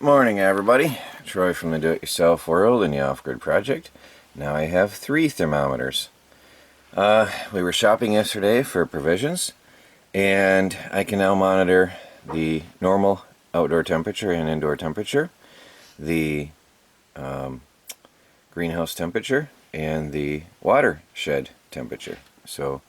Morning everybody, Troy from the Do-It-Yourself World and the Off-Grid Project. Now I have 3 thermometers. We were shopping yesterday for provisions, and I can now monitor the normal outdoor temperature and indoor temperature, the greenhouse temperature, and the watershed temperature. So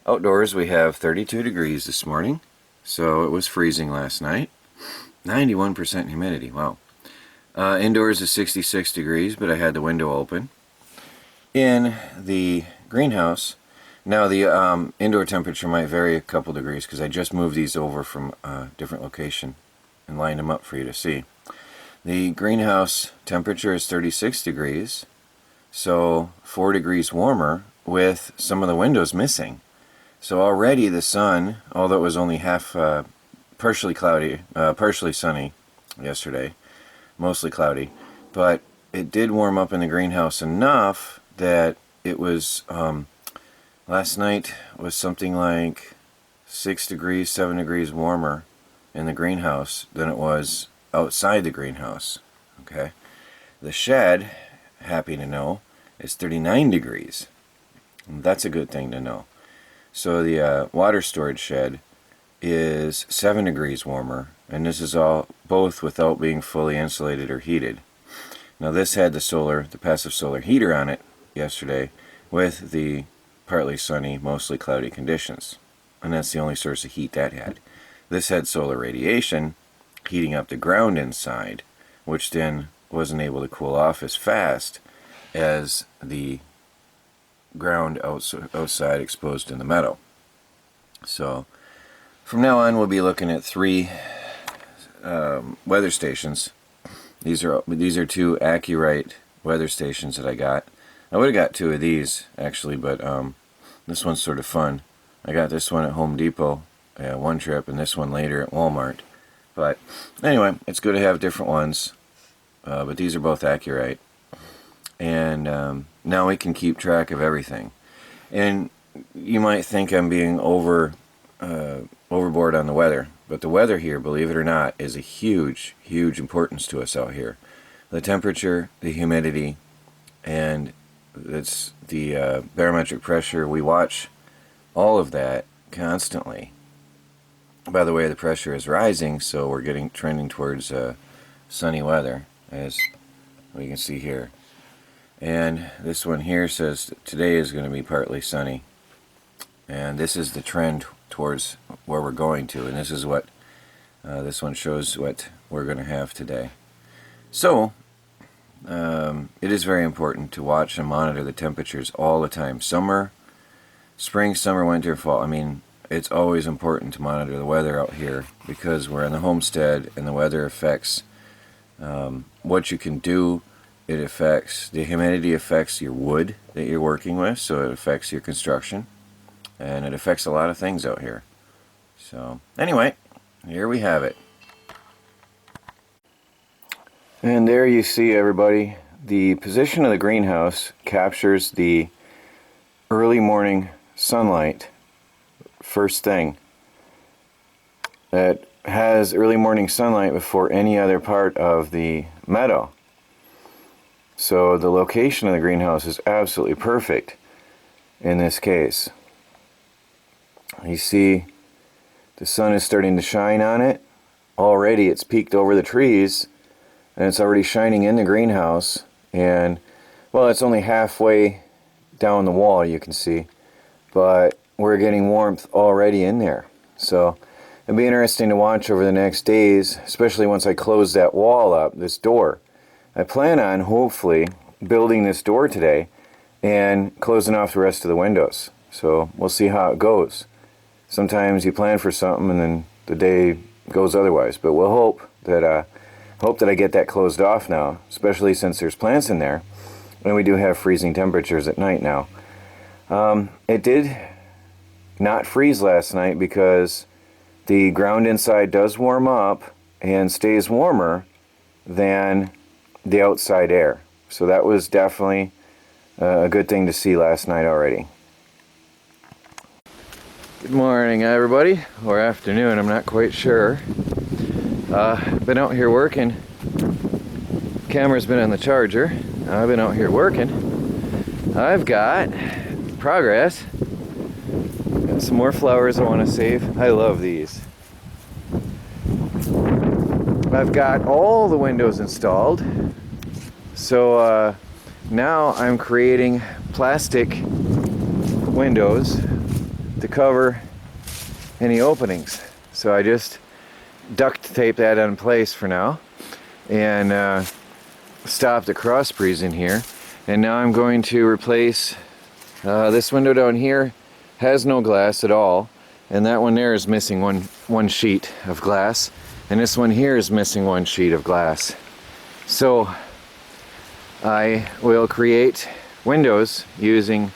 outdoors we have 32 degrees this morning, so it was freezing last night. 91% humidity, wow. Indoors is 66 degrees, but I had the window open. In the greenhouse, now the indoor temperature might vary a couple degrees because I just moved these over from a different location and lined them up for you to see. The greenhouse temperature is 36 degrees, so 4 degrees warmer with some of the windows missing. So already the sun, although it was only half partially cloudy, partially sunny yesterday, mostly cloudy, but it did warm up in the greenhouse enough that it was, last night was something like 6 degrees, 7 degrees warmer in the greenhouse than it was outside the greenhouse. Okay, the shed, happy to know, is 39 degrees. And that's a good thing to know. So the water storage shed is 7 degrees warmer, and this is all both without being fully insulated or heated. Now this had the passive solar heater on it yesterday with the partly sunny, mostly cloudy conditions, and that's the only source of heat that had. This had solar radiation heating up the ground inside, which then wasn't able to cool off as fast as the ground outside exposed in the meadow. So from now on, we'll be looking at 3 weather stations. These are 2 Accurite weather stations that I got. I would have got 2 of these actually, but this one's sort of fun. I got this one at Home Depot one trip, and this one later at Walmart. But anyway, it's good to have different ones. But these are both Accurite, and now we can keep track of everything. And you might think I'm being overboard on the weather, but the weather here, believe it or not, is a huge importance to us out here. The temperature, the humidity, and it's the barometric pressure. We watch all of that constantly. By the way, the pressure is rising, so we're trending towards sunny weather, as we can see here. And this one here says that today is going to be partly sunny, and this is the trend towards where we're going to, and this is what this one shows what we're going to have today. So it is very important to watch and monitor the temperatures all the time. Spring, summer, winter, fall. I mean, it's always important to monitor the weather out here because we're in the homestead, and the weather affects what you can do. It affects, the humidity affects your wood that you're working with, so it affects your construction. And it affects a lot of things out here. So anyway, here we have it. And there you see, everybody, the position of the greenhouse captures the early morning sunlight first thing. That has early morning sunlight before any other part of the meadow. So the location of the greenhouse is absolutely perfect in this case. You see the sun is starting to shine on it. Already it's peeked over the trees, and it's already shining in the greenhouse. And well, it's only halfway down the wall, you can see, but we're getting warmth already in there. So it'll be interesting to watch over the next days, especially once I close that wall up, this door. I plan on hopefully building this door today and closing off the rest of the windows. So we'll see how it goes. Sometimes you plan for something and then the day goes otherwise, but we'll hope that I get that closed off now, especially since there's plants in there, and we do have freezing temperatures at night now. It did not freeze last night because the ground inside does warm up and stays warmer than the outside air. So that was definitely a good thing to see last night already. Good morning, everybody, or afternoon, I'm not quite sure. Been out here working camera's been on the charger. I've been out here working. I've got progress. Got some more flowers I want to save. I love these. I've got all the windows installed. So now I'm creating plastic windows to cover any openings. So I just duct tape that in place for now and stop the cross breeze in here. And now I'm going to replace this window down here. Has no glass at all, and that one there is missing one sheet of glass, and this one here is missing one sheet of glass. So I will create windows using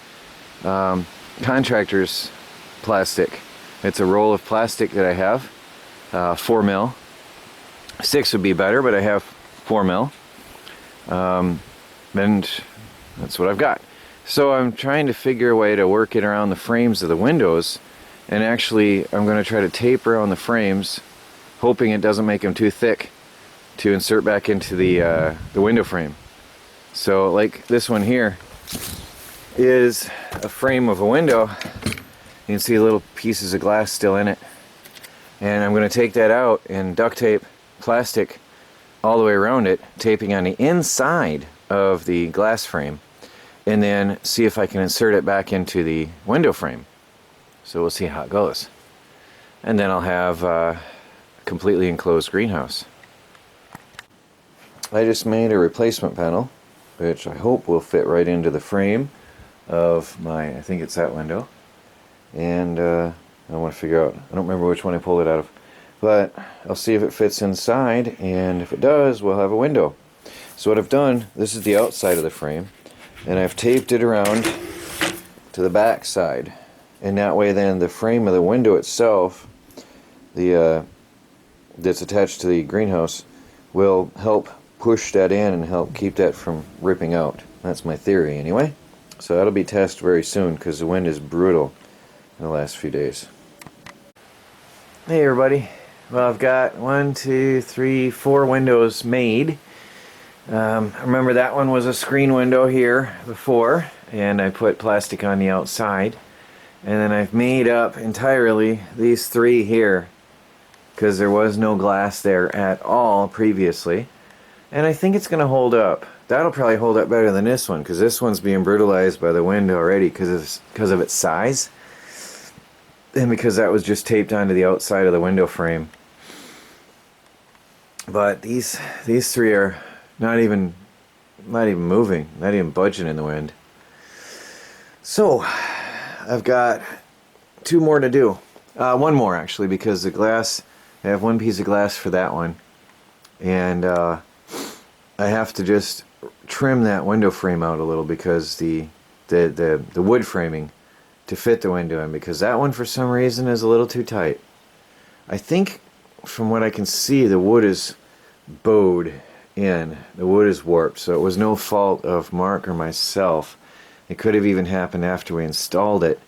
contractor's plastic. It's a roll of plastic that I have, 4 mil. 6 would be better, but I have 4 mil. And that's what I've got. So I'm trying to figure a way to work it around the frames of the windows, and actually I'm going to try to tape around the frames, hoping it doesn't make them too thick to insert back into the window frame. So like this one here is a frame of a window. You can see little pieces of glass still in it, and I'm going to take that out and duct tape plastic all the way around it, taping on the inside of the glass frame, and then see if I can insert it back into the window frame. So we'll see how it goes. And then I'll have a completely enclosed greenhouse. I just made a replacement panel, which I hope will fit right into the frame of my, I think it's that window. And I want to figure out, I don't remember which one I pulled it out of, but I'll see if it fits inside, and if it does, we'll have a window. So what I've done, this is the outside of the frame, and I've taped it around to the back side, and that way then the frame of the window itself, the that's attached to the greenhouse, will help push that in and help keep that from ripping out. That's my theory anyway. So that'll be tested very soon because the wind is brutal in the last few days. Hey everybody. Well, I've got 1, 2, 3, 4 windows made. Remember that one was a screen window here before, and I put plastic on the outside, and then I've made up entirely these 3 here because there was no glass there at all previously, and I think it's gonna hold up. That'll probably hold up better than this one because this one's being brutalized by the wind already because of its size, and because that was just taped onto the outside of the window frame. But these 3 are not even moving, not even budging in the wind. So I've got 2 more to do. 1 more actually, because the glass, I have 1 piece of glass for that one, and I have to just trim that window frame out a little because the wood framing to fit the window in, because that one for some reason is a little too tight. I think from what I can see, the wood is bowed in. The wood is warped, so it was no fault of Mark or myself. It could have even happened after we installed it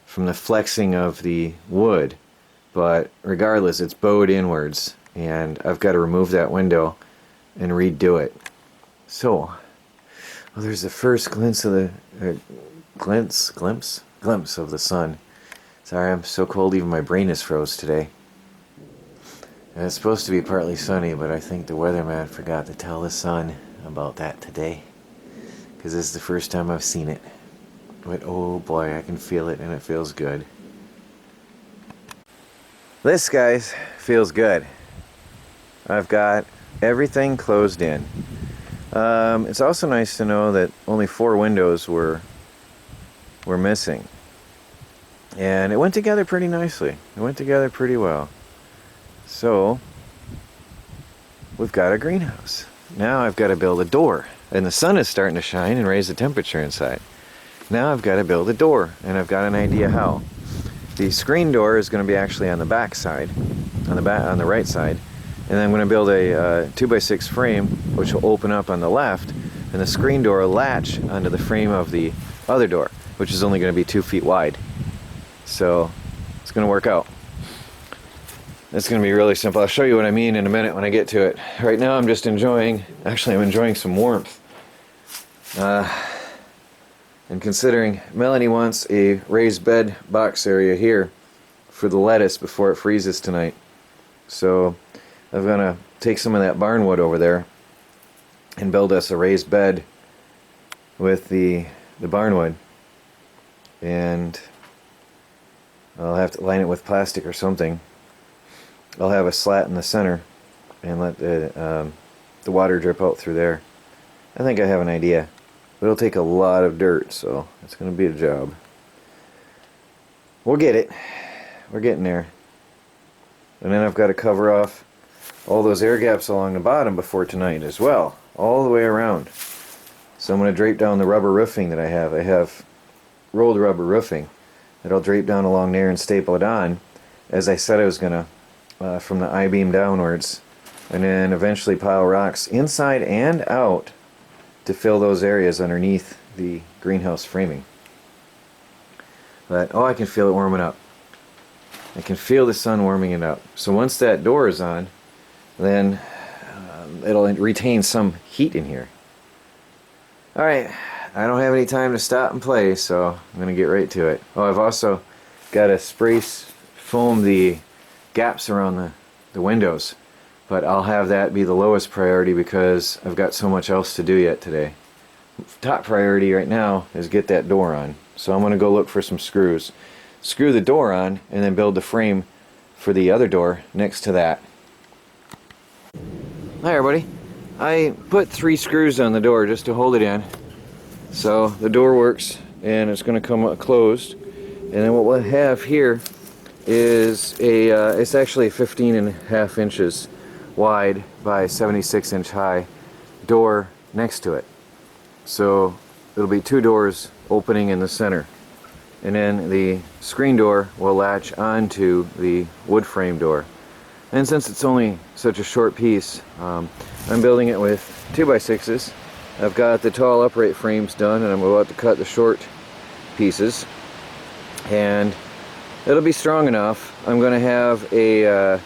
from the flexing of the wood, but regardless, it's bowed inwards, and I've got to remove that window and redo it. So, well, there's the first glimpse of the glimpse of the sun. Sorry, I'm so cold even my brain is froze today. And it's supposed to be partly sunny, but I think the weatherman forgot to tell the sun about that today, because this is the first time I've seen it. But oh boy, I can feel it, and it feels good. This, guys, feels good. I've got everything closed in. It's also nice to know that only 4 windows were missing. And it went together pretty nicely. It went together pretty well. So, we've got a greenhouse. Now I've got to build a door. And the sun is starting to shine and raise the temperature inside. Now I've got to build a door, and I've got an idea how. The screen door is going to be actually on the back side, on the right side. And then I'm going to build a 2x6 frame, which will open up on the left, and the screen door will latch onto the frame of the other door, which is only going to be 2 feet wide. So it's going to work out. It's going to be really simple. I'll show you what I mean in a minute when I get to it. Right now I'm just enjoying, actually I'm enjoying some warmth. And considering Melanie wants a raised bed box area here for the lettuce before it freezes tonight. So I'm going to take some of that barnwood over there and build us a raised bed with the barnwood. And I'll have to line it with plastic or something. I'll have a slat in the center and let the water drip out through there. I think I have an idea. But it'll take a lot of dirt, so it's going to be a job. We'll get it. We're getting there. And then I've got to cover off all those air gaps along the bottom before tonight as well, all the way around. So I'm going to drape down the rubber roofing that I have. I have rolled rubber roofing that I'll drape down along there and staple it on, as I said I was going to, from the I-beam downwards, and then eventually pile rocks inside and out to fill those areas underneath the greenhouse framing. But, oh, I can feel it warming up. I can feel the sun warming it up. So once that door is on, then it'll retain some heat in here. Alright, I don't have any time to stop and play, so I'm going to get right to it. Oh, I've also got to spray foam the gaps around the windows. But I'll have that be the lowest priority because I've got so much else to do yet today. Top priority right now is get that door on. So I'm going to go look for some screws. Screw the door on and then build the frame for the other door next to that. Hi everybody. I put 3 screws on the door just to hold it in. So the door works and it's going to come closed. And then what we'll have here is it's actually 15.5 inches wide by 76 inch high door next to it. So it'll be 2 doors opening in the center. And then the screen door will latch onto the wood frame door. And since it's only such a short piece, I'm building it with 2x6s. I've got the tall upright frames done and I'm about to cut the short pieces. And it'll be strong enough. I'm going to have a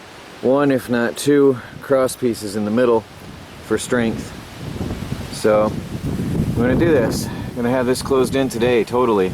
1 if not 2 cross pieces in the middle for strength. So I'm going to do this. I'm going to have this closed in today totally.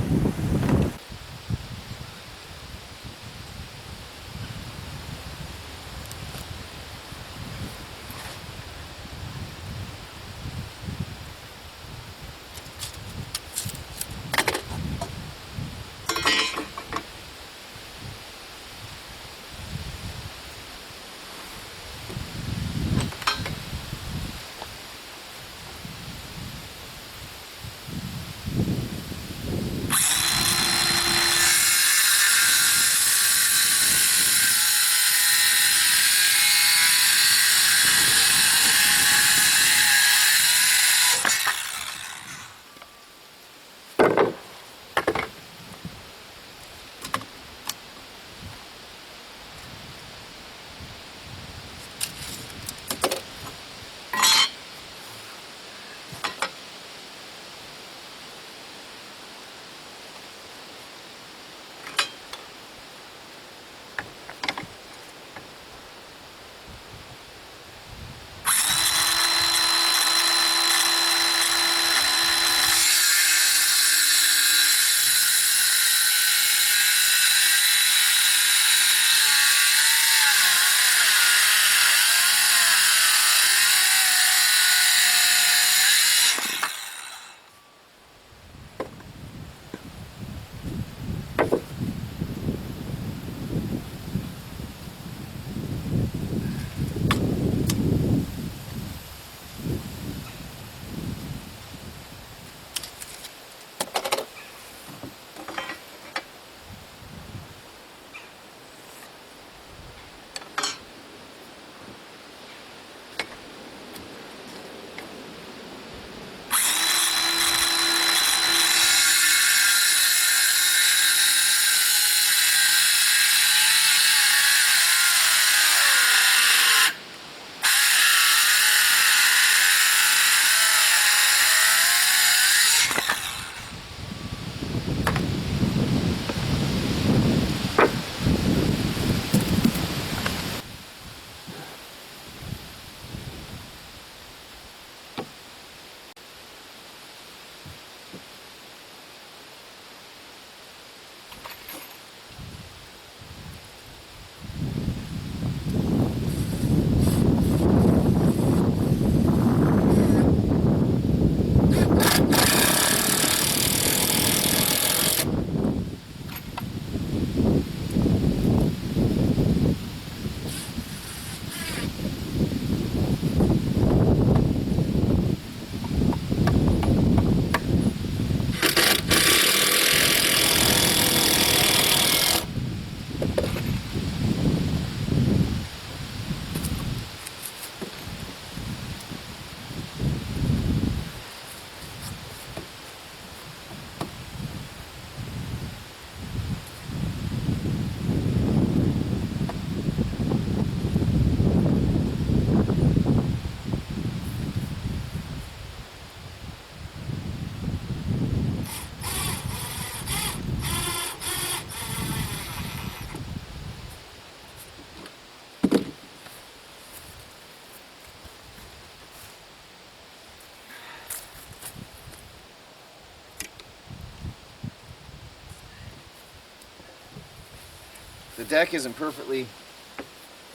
the deck isn't perfectly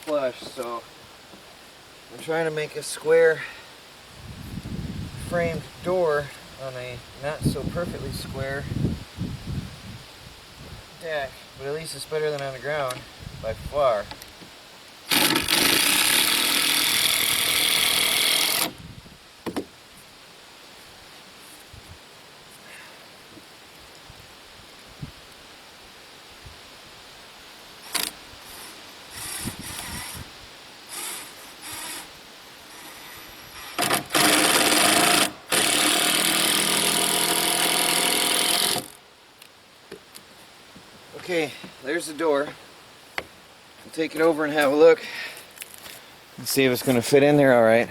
flush, so I'm trying to make a square framed door on a not so perfectly square deck, but at least it's better than on the ground by far. Okay, there's the door. I'll take it over and have a look and see if it's going to fit in there all right.